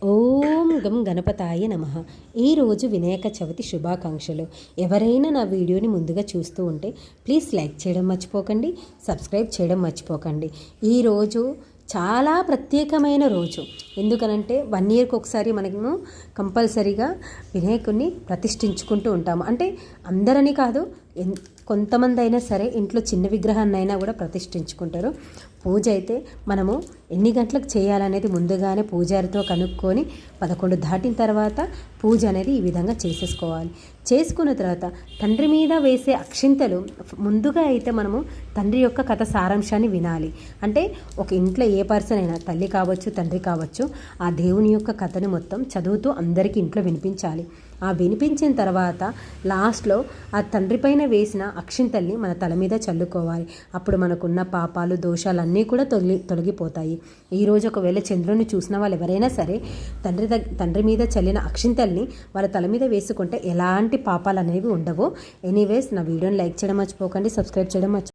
ఓం గం గణపతాయ నమః. ఈరోజు వినాయక చవితి శుభాకాంక్షలు. ఎవరైనా నా వీడియోని ముందుగా చూస్తూ ఉంటే ప్లీజ్ లైక్ చేయడం మర్చిపోకండి, సబ్స్క్రైబ్ చేయడం మర్చిపోకండి. ఈరోజు చాలా ప్రత్యేకమైన రోజు. ఎందుకనంటే 1 ఇయర్కి ఒకసారి మనము కంపల్సరీగా వినాయకుడిని ప్రతిష్ఠించుకుంటూ ఉంటాము. అంటే అందరని కాదు, కొంతమంది అయినా సరే ఇంట్లో చిన్న విగ్రహాన్ని అయినా కూడా ప్రతిష్ఠించుకుంటారు. పూజ అయితే మనము ఎన్ని గంటలకు చేయాలనేది ముందుగానే పూజారితో కనుక్కొని 11 దాటిన తర్వాత పూజ అనేది ఈ విధంగా చేసేసుకోవాలి. చేసుకున్న తర్వాత తండ్రి మీద వేసే అక్షింతలు ముందుగా అయితే మనము తండ్రి యొక్క కథ సారాంశాన్ని వినాలి. అంటే ఒక ఇంట్లో ఏ పర్సన్ అయినా తల్లి కావచ్చు, తండ్రి కావచ్చు, ఆ దేవుని యొక్క కథను మొత్తం చదువుతూ అందరికీ ఇంట్లో వినిపించాలి. ఆ వినిపించిన తర్వాత లాస్ట్లో ఆ తండ్రి పైన వేసిన అక్షింతల్ని మన తల మీద చల్లుకోవాలి. అప్పుడు మనకున్న పాపాలు, దోషాలన్నీ కూడా తొలగిపోతాయి. ఈరోజు ఒకవేళ చంద్రుని చూసిన వాళ్ళు ఎవరైనా సరే తండ్రి మీద చల్లిన అక్షింతల్ని వాళ్ళ తల మీద వేసుకుంటే ఎలాంటి పాపాలు అనేవి ఉండవు. ఎనీవేస్, నా వీడియోని లైక్ చేయడం మర్చిపోకండి, సబ్స్క్రైబ్ చేయడం